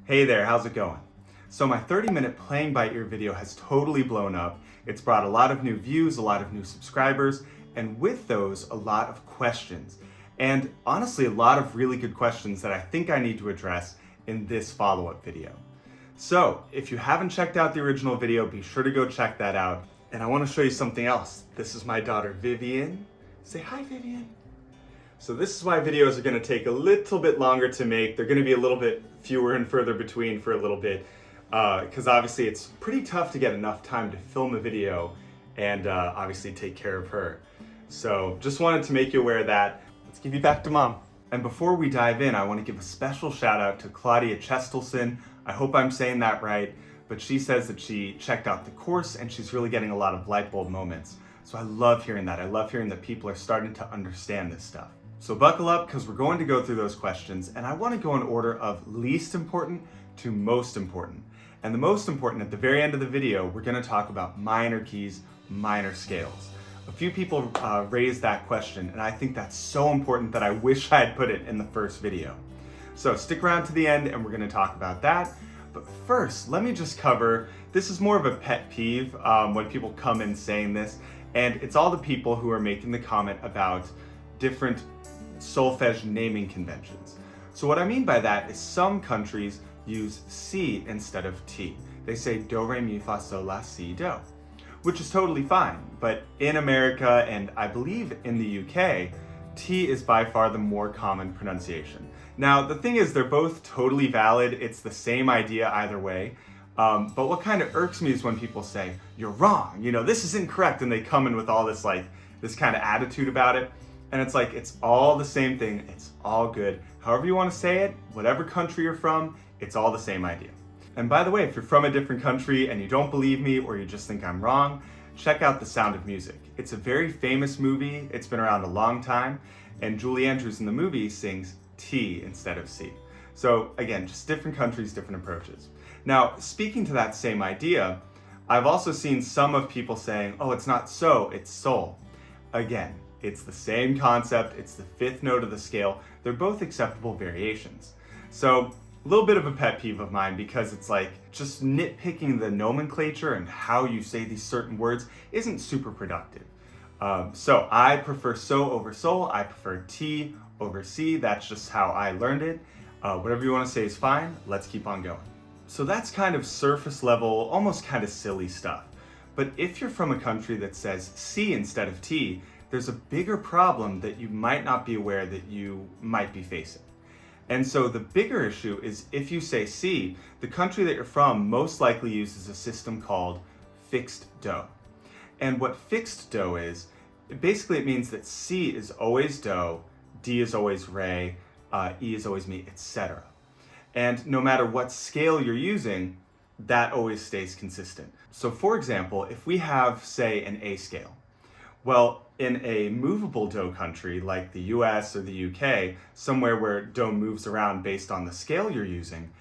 Hey there, how's it going? So my 30-minute playing by ear video has totally blown up. It's brought a lot of new views, a lot of new subscribers, and with those, a lot of questions. And honestly, a lot of really good questions that I think I need to address in this follow-up video. So if you haven't checked out the original video, be sure to go check that out. And I want to show you something else. This is my daughter, Vivian. Say hi, Vivian. So this is why videos are going to take a little bit longer to make. They're going to be a little bit fewer and further between for a little bit, because obviously it's pretty tough to get enough time to film a video and obviously take care of her. So just wanted to make you aware of that. Let's give you back to mom. And before we dive in, I want to give a special shout out to Claudia Chestelson. I hope I'm saying that right, but she says that she checked out the course and she's really getting a lot of light bulb moments. So I love hearing that. I love hearing that people are starting to understand this stuff. So buckle up, because we're going to go through those questions, and I want to go in order of least important to most important. And the most important, at the very end of the video, we're going to talk about minor keys, minor scales. A few people raised that question, and I think that's so important that I wish I had put it in the first video. So stick around to the end and we're going to talk about that. But first, let me just cover, this is more of a pet peeve when people come in saying this, and it's all the people who are making the comment about different solfege naming conventions. So what I mean by that is some countries use C instead of T. They say do, re, mi, fa, sol, la, si, do, which is totally fine. But in America, and I believe in the UK, T is by far the more common pronunciation. Now, the thing is, they're both totally valid. It's the same idea either way. But what kind of irks me is when people say, you're wrong, this is incorrect, and they come in with all this this kind of attitude about it. And it's like, it's all the same thing, it's all good. However you want to say it, whatever country you're from, it's all the same idea. And by the way, if you're from a different country and you don't believe me or you just think I'm wrong, check out The Sound of Music. It's a very famous movie, it's been around a long time, and Julie Andrews in the movie sings T instead of C. So again, just different countries, different approaches. Now, speaking to that same idea, I've also seen some of people saying, oh, it's not so, it's sol. Again, it's the same concept, it's the fifth note of the scale, they're both acceptable variations. So a little bit of a pet peeve of mine, because it's like just nitpicking the nomenclature and how you say these certain words isn't super productive. So I prefer so over sol, I prefer T over C, that's just how I learned it. Whatever you want to say is fine, let's keep on going. So that's kind of surface level, almost kind of silly stuff. But if you're from a country that says C instead of T, there's a bigger problem that you might not be aware that you might be facing. And so the bigger issue is if you say C, the country that you're from most likely uses a system called fixed do. And what fixed do is, basically it means that C is always do, D is always re, E is always mi, etc. And no matter what scale you're using, that always stays consistent. So for example, if we have, say, an A scale, well, in a movable do country like the US or the UK, somewhere where do moves around based on the scale you're using,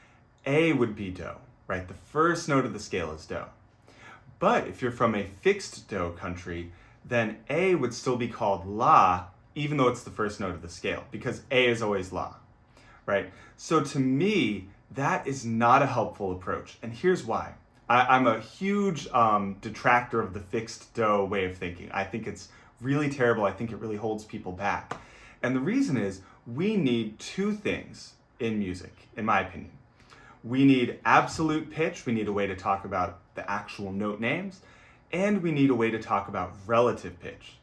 A would be do, right? The first note of the scale is do. But if you're from a fixed do country, then A would still be called la, even though it's the first note of the scale, because A is always la, right? So to me, that is not a helpful approach, and here's why. I'm a huge detractor of the fixed do way of thinking. I think it's really terrible. I think it really holds people back. And the reason is we need two things in music, in my opinion. We need absolute pitch. We need a way to talk about the actual note names, and we need a way to talk about relative pitch.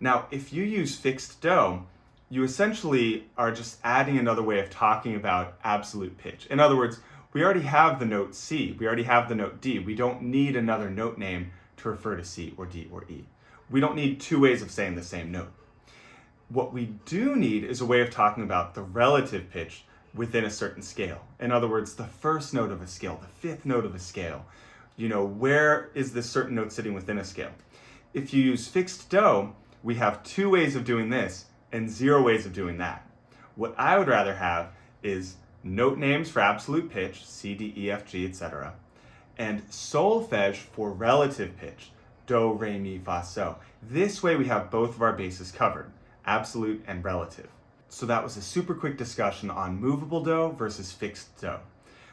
Now, if you use fixed do, you essentially are just adding another way of talking about absolute pitch. In other words, we already have the note C, we already have the note D. We don't need another note name to refer to C or D or E. We don't need two ways of saying the same note. What we do need is a way of talking about the relative pitch within a certain scale. In other words, the first note of a scale, the fifth note of a scale. Where is this certain note sitting within a scale? If you use fixed do, we have two ways of doing this and zero ways of doing that. What I would rather have is note names for absolute pitch, C, D, E, F, G, etc., and solfege for relative pitch, do, re, mi, fa, so. This way we have both of our bases covered, absolute and relative. So that was a super quick discussion on movable do versus fixed do.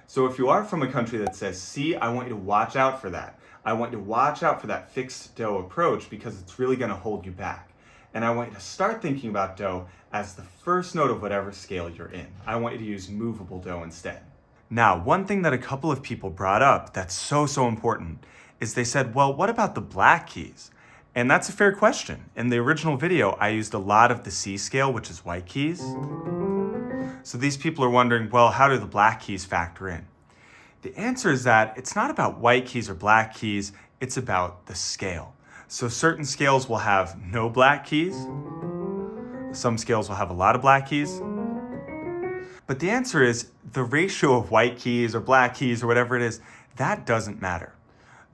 So if you are from a country that says C, I want you to watch out for that. I want you to watch out for that fixed do approach because it's really going to hold you back. And I want you to start thinking about do as the first note of whatever scale you're in. I want you to use movable do instead. Now, one thing that a couple of people brought up that's so important is they said, well, what about the black keys? And that's a fair question. In the original video, I used a lot of the C scale, which is white keys. So these people are wondering, well, how do the black keys factor in? The answer is that it's not about white keys or black keys, it's about the scale. So certain scales will have no black keys. Some scales will have a lot of black keys. But the answer is the ratio of white keys or black keys or whatever it is, that doesn't matter.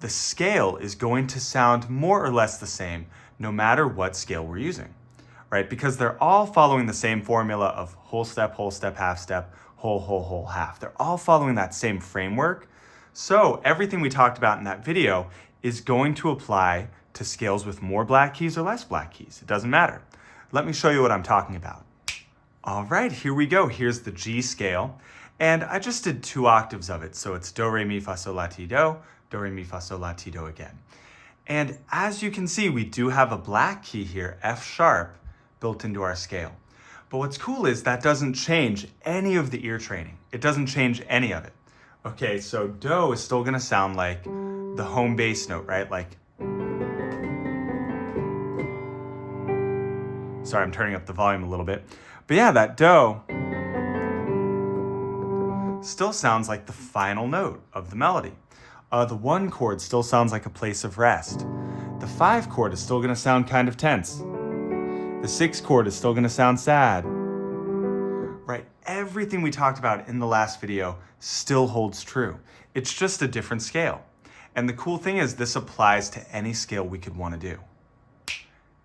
The scale is going to sound more or less the same no matter what scale we're using, right? Because they're all following the same formula of whole step, half step, whole, half. They're all following that same framework. So everything we talked about in that video is going to apply to scales with more black keys or less black keys. It doesn't matter. Let me show you what I'm talking about. All right, here we go. Here's the G scale. And I just did 2 octaves of it. So it's do, re, mi, fa, sol, la, ti, do, re, mi, fa, sol, la, ti, do again. And as you can see, we do have a black key here, F sharp, built into our scale. But what's cool is that doesn't change any of the ear training. It doesn't change any of it. Okay, so do is still gonna sound like the home bass note, right? Like, sorry, I'm turning up the volume a little bit. But yeah, that do still sounds like the final note of the melody. The 1 chord still sounds like a place of rest. The 5 chord is still gonna sound kind of tense. The 6 chord is still gonna sound sad. Right, everything we talked about in the last video still holds true. It's just a different scale. And the cool thing is this applies to any scale we could wanna do.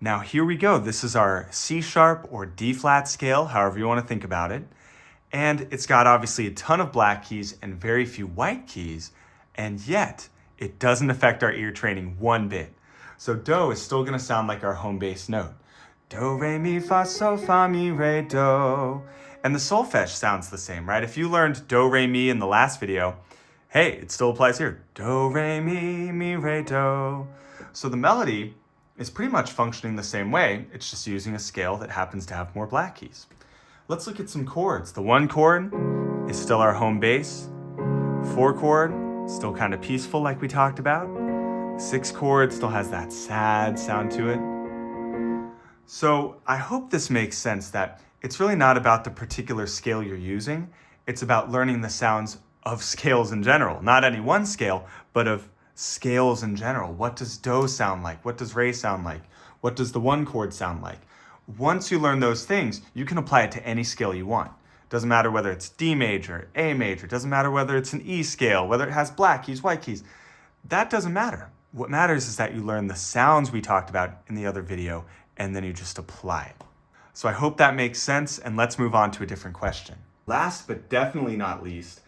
Now here we go. This is our C sharp or D flat scale, however you wanna think about it. And it's got obviously a ton of black keys and very few white keys, and yet it doesn't affect our ear training one bit. So do is still gonna sound like our home bass note. Do, re, mi, fa, sol, fa, mi, re, do. And the solfege sounds the same, right? If you learned do, re, mi in the last video, hey, it still applies here. Do, re, mi, re, do. So the melody is pretty much functioning the same way. It's just using a scale that happens to have more black keys. Let's look at some chords. The 1 chord is still our home bass. 4 chord, still kind of peaceful like we talked about. 6 chord still has that sad sound to it. So I hope this makes sense that it's really not about the particular scale you're using. It's about learning the sounds of scales in general. Not any one scale, but of scales in general. What does do sound like? What does re sound like? What does the 1 chord sound like? Once you learn those things, you can apply it to any scale you want. Doesn't matter whether it's D major, A major, doesn't matter whether it's an E scale, whether it has black keys, white keys. That doesn't matter. What matters is that you learn the sounds we talked about in the other video, and then you just apply it. So I hope that makes sense, and let's move on to a different question. Last but definitely not least,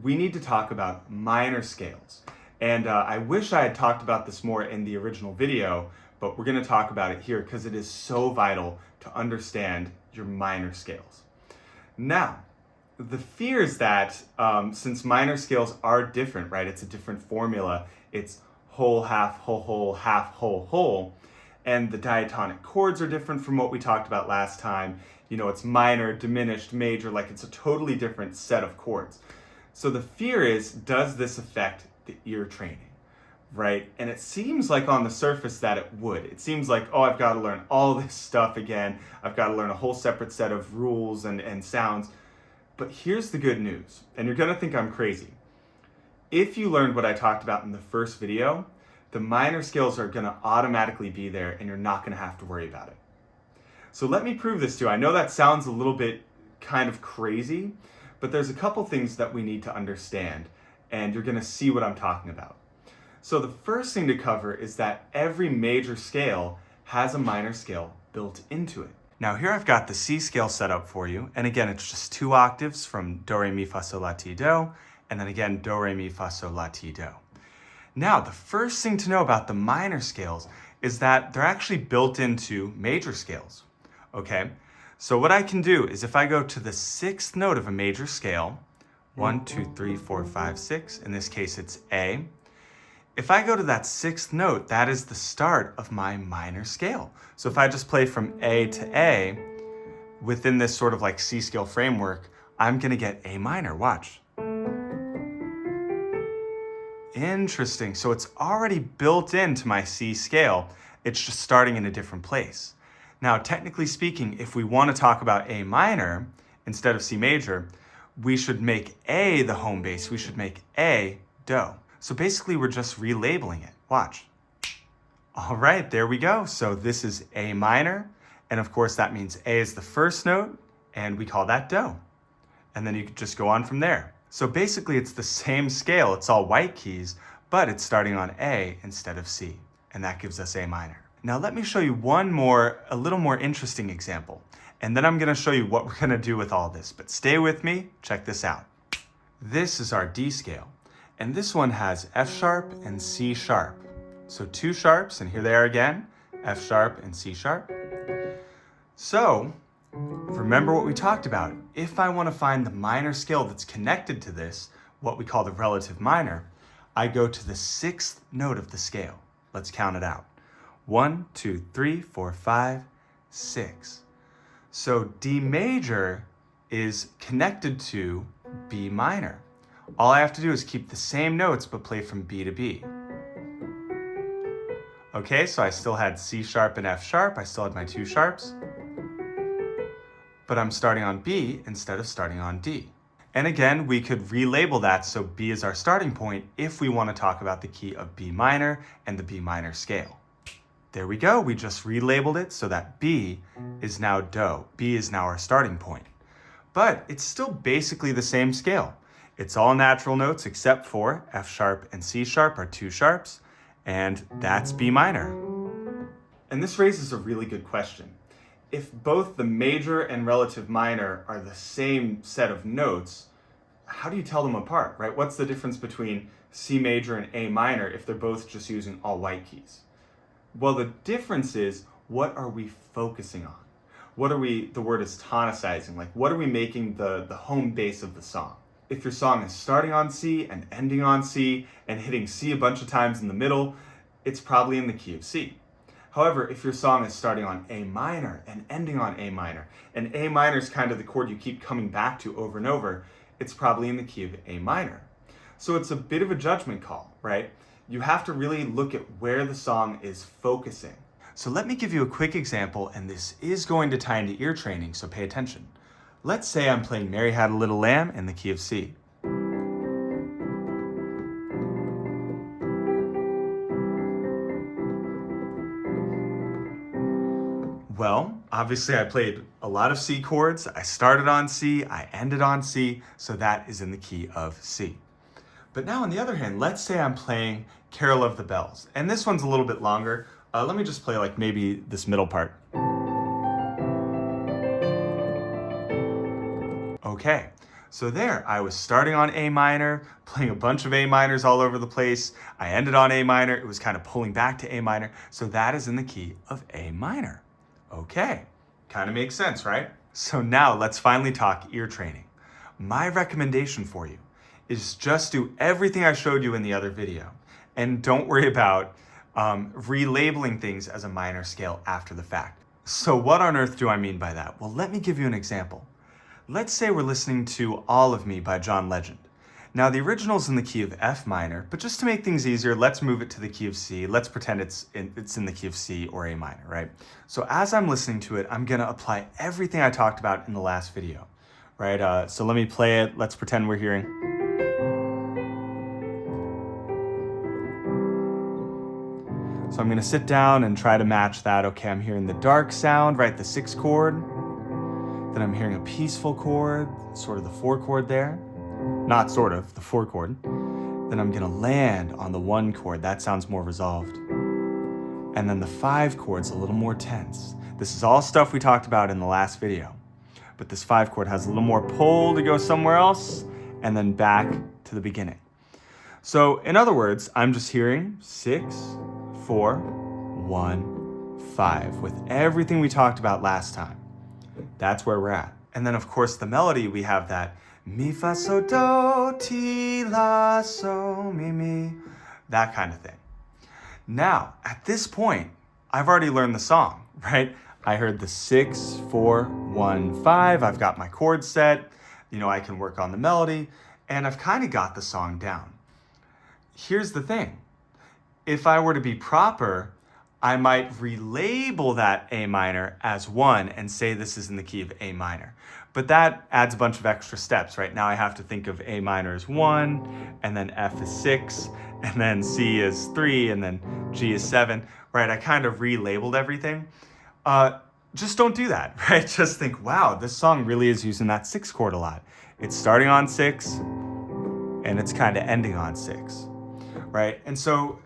we need to talk about minor scales. And I wish I had talked about this more in the original video, but we're gonna talk about it here because it is so vital to understand your minor scales. Now, the fear is that since minor scales are different, right? It's a different formula. It's whole, half, whole, and the diatonic chords are different from what we talked about last time. You know, it's minor, diminished, major, like it's a totally different set of chords. So the fear is, does this affect the ear training? Right? And it seems like on the surface that it would. It seems like, oh, I've got to learn all this stuff again. I've got to learn a whole separate set of rules and sounds. But here's the good news, and you're going to think I'm crazy. If you learned what I talked about in the first video, the minor scales are going to automatically be there and you're not going to have to worry about it. So let me prove this to you. I know that sounds a little bit kind of crazy, but there's a couple things that we need to understand, and you're going to see what I'm talking about. So the first thing to cover is that every major scale has a minor scale built into it. Now here I've got the C scale set up for you, and again it's just 2 octaves from do, re, mi, fa, sol, la, ti, do, and then again do, re, mi, fa, sol, la, ti, do. Now the first thing to know about the minor scales is that they're actually built into major scales, okay? So what I can do is if I go to the 6th note of a major scale, 1, 2, 3, 4, 5, 6. In this case, it's A. If I go to that sixth note, that is the start of my minor scale. So if I just play from A to A, within this sort of like C scale framework, I'm gonna get A minor, watch. Interesting, so it's already built into my C scale. It's just starting in a different place. Now, technically speaking, if we wanna talk about A minor instead of C major, we should make A the home base. We should make A Do. So basically we're just relabeling it. Watch. All right, there we go. So this is A minor. And of course that means A is the first note and we call that Do. And then you could just go on from there. So basically it's the same scale. It's all white keys, but it's starting on A instead of C. And that gives us A minor. Now let me show you a little more interesting example. And then I'm gonna show you what we're gonna do with all this. But stay with me, check this out. This is our D scale. And this one has F sharp and C sharp. So two sharps, and here they are again, F sharp and C sharp. So remember what we talked about. If I want to find the minor scale that's connected to this, what we call the relative minor, I go to the sixth note of the scale. Let's count it out. 1, 2, 3, 4, 5, 6. So D major is connected to B minor. All I have to do is keep the same notes but play from B to B. Okay, so I still had C sharp and F sharp. I still had my two sharps. But I'm starting on B instead of starting on D. And again, we could relabel that so B is our starting point if we want to talk about the key of B minor and the B minor scale. There we go, we just relabeled it so that B is now Do. B is now our starting point. But it's still basically the same scale. It's all natural notes except for F sharp and C sharp are two sharps, and that's B minor. And this raises a really good question. If both the major and relative minor are the same set of notes, how do you tell them apart, right? What's the difference between C major and A minor if they're both just using all white keys? Well, the difference is, what are we focusing on? The word is tonicizing, like what are we making the home base of the song? If your song is starting on C and ending on C and hitting C a bunch of times in the middle, it's probably in the key of C. However, if your song is starting on A minor and ending on A minor, and A minor is kind of the chord you keep coming back to over and over, it's probably in the key of A minor. So it's a bit of a judgment call, right? You have to really look at where the song is focusing. So let me give you a quick example, and this is going to tie into ear training, so pay attention. Let's say I'm playing Mary Had a Little Lamb in the key of C. Well, obviously I played a lot of C chords. I started on C, I ended on C, so that is in the key of C. But now on the other hand, let's say I'm playing Carol of the Bells, and this one's a little bit longer. Let me just play like maybe this middle part. Okay, so there, I was starting on A minor, playing a bunch of A minors all over the place. I ended on A minor, it was kind of pulling back to A minor, so that is in the key of A minor. Okay, kind of makes sense, right? So now let's finally talk ear training. My recommendation for you is just do everything I showed you in the other video, and don't worry about relabeling things as a minor scale after the fact. So what on earth do I mean by that? Well, let me give you an example. Let's say we're listening to All of Me by John Legend. Now the original's in the key of F minor, but just to make things easier, let's move it to the key of C. Let's pretend it's in the key of C or A minor, right? So as I'm listening to it, I'm gonna apply everything I talked about in the last video, right? So let me play it. Let's pretend we're hearing. So I'm gonna sit down and try to match that. Okay, I'm hearing the dark sound, right? The 6 chord. Then I'm hearing a peaceful chord, sort of the 4 chord there. Not sort of, the 4 chord. Then I'm gonna land on the 1 chord. That sounds more resolved. And then the 5 chord's a little more tense. This is all stuff we talked about in the last video. But this 5 chord has a little more pull to go somewhere else, and then back to the beginning. So in other words, I'm just hearing 6, 4, 1, 5 with everything we talked about last time. That's where we're at. And then of course the melody, we have that Mi, fa, so, do, ti, la, so, mi, mi. That kind of thing. Now, at this point, I've already learned the song, right? I heard the 6, 4, 1, 5. I've got my chords set. I can work on the melody, and I've kind of got the song down. Here's the thing. If I were to be proper, I might relabel that A minor as 1 and say this is in the key of A minor. But that adds a bunch of extra steps, right? Now I have to think of A minor as 1, and then F is 6, and then C is 3, and then G is 7, right? I kind of relabeled everything. Just don't do that, right? Just think, wow, this song really is using that 6 chord a lot. It's starting on 6, and it's kind of ending on 6, right? And so,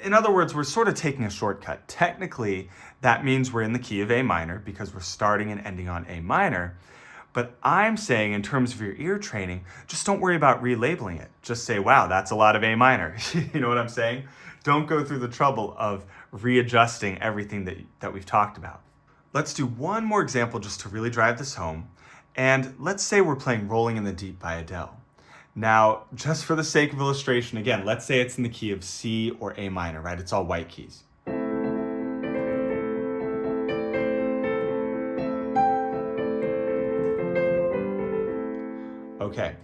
in other words, we're sort of taking a shortcut. Technically, that means we're in the key of A minor because we're starting and ending on A minor. But I'm saying, in terms of your ear training, just don't worry about relabeling it. Just say, wow, that's a lot of A minor. You know what I'm saying? Don't go through the trouble of readjusting everything that we've talked about. Let's do one more example just to really drive this home. And let's say we're playing Rolling in the Deep by Adele. Now, just for the sake of illustration, again, let's say it's in the key of C or A minor, right? It's all white keys. Okay,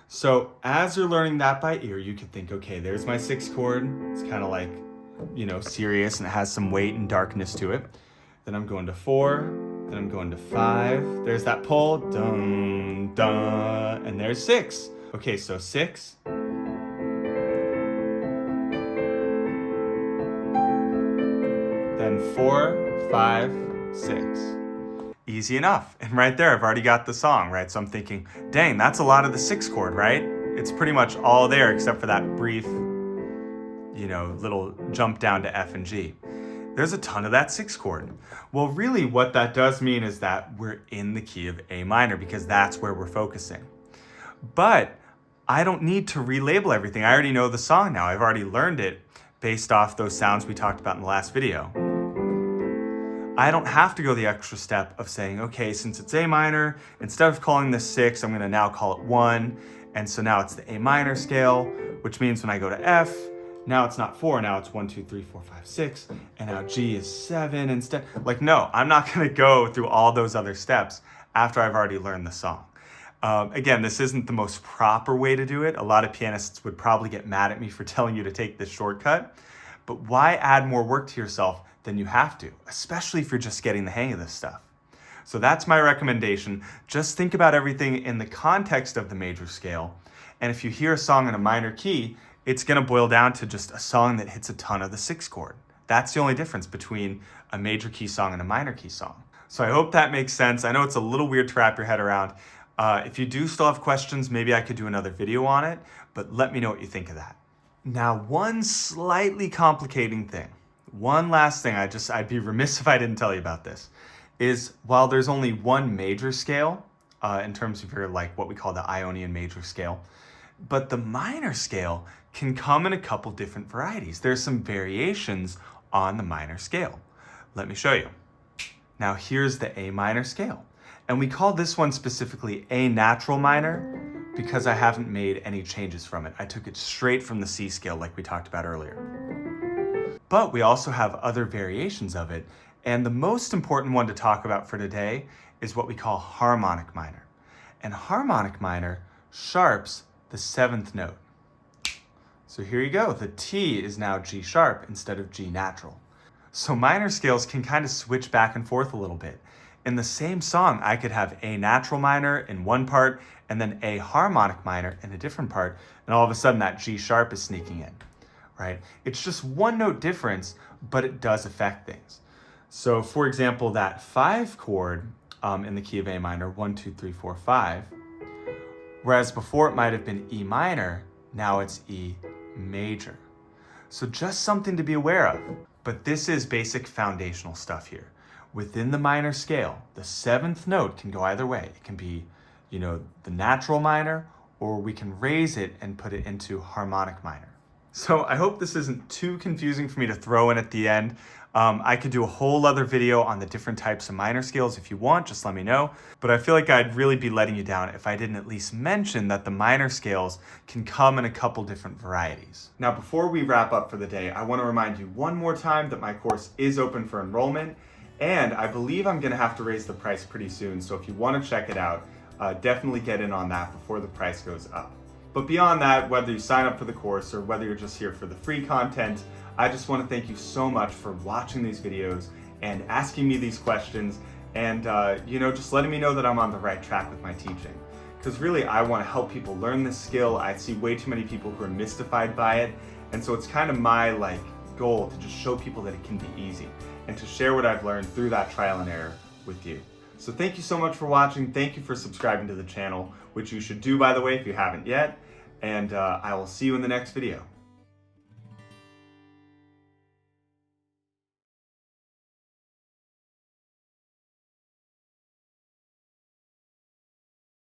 so as you're learning that by ear, you could think, okay, there's my 6th chord. It's kind of like, serious, and it has some weight and darkness to it. Then I'm going to 4, then I'm going to 5. There's that pull, dun, dun, and there's 6. Okay, so 6. Then 4, 5, 6. Easy enough. And right there, I've already got the song, right? So I'm thinking, dang, that's a lot of the 6 chord, right? It's pretty much all there except for that brief, little jump down to F and G. There's a ton of that 6 chord. Well, really what that does mean is that we're in the key of A minor because that's where we're focusing. But I don't need to relabel everything. I already know the song now. I've already learned it based off those sounds we talked about in the last video. I don't have to go the extra step of saying, okay, since it's A minor, instead of calling this 6, I'm going to now call it 1. And so now it's the A minor scale, which means when I go to F, now it's not 4, now it's 1, 2, 3, 4, 5, 6, and now G is 7 instead. Like, no, I'm not going to go through all those other steps after I've already learned the song. Again, this isn't the most proper way to do it. A lot of pianists would probably get mad at me for telling you to take this shortcut. But why add more work to yourself than you have to, especially if you're just getting the hang of this stuff? So that's my recommendation. Just think about everything in the context of the major scale. And if you hear a song in a minor key, it's going to boil down to just a song that hits a ton of the 6 chord. That's the only difference between a major key song and a minor key song. So I hope that makes sense. I know it's a little weird to wrap your head around. If you do still have questions, maybe I could do another video on it, but let me know what you think of that. Now, one slightly complicating thing, one last thing, I'd be remiss if I didn't tell you about this, is while there's only one major scale, in terms of your, what we call the Ionian major scale, but the minor scale can come in a couple different varieties. There's some variations on the minor scale. Let me show you. Now, here's the A minor scale. And we call this one specifically A natural minor because I haven't made any changes from it. I took it straight from the C scale like we talked about earlier. But we also have other variations of it. And the most important one to talk about for today is what we call harmonic minor. And harmonic minor sharps the 7th note. So here you go. The T is now G sharp instead of G natural. So minor scales can kind of switch back and forth a little bit. In the same song, I could have A natural minor in one part and then A harmonic minor in a different part, and all of a sudden that G sharp is sneaking in, right? It's just one note difference, but it does affect things. So for example, that 5 chord in the key of A minor, 1, 2, 3, 4, 5, whereas before it might have been E minor, now it's E major. So just something to be aware of. But this is basic foundational stuff here. Within the minor scale, the 7th note can go either way. It can be, the natural minor, or we can raise it and put it into harmonic minor. So I hope this isn't too confusing for me to throw in at the end. I could do a whole other video on the different types of minor scales if you want, just let me know. But I feel like I'd really be letting you down if I didn't at least mention that the minor scales can come in a couple different varieties. Now, before we wrap up for the day, I want to remind you one more time that my course is open for enrollment, and I believe I'm going to have to raise the price pretty soon, so if you want to check it out, definitely get in on that before the price goes up. But beyond that, whether you sign up for the course or whether you're just here for the free content, I just want to thank you so much for watching these videos and asking me these questions and just letting me know that I'm on the right track with my teaching. Because really, I want to help people learn this skill. I see way too many people who are mystified by it, and so it's kind of my goal to just show people that it can be easy and to share what I've learned through that trial and error with you. So thank you so much for watching. Thank you for subscribing to the channel, which you should do, by the way, if you haven't yet. And I will see you in the next video.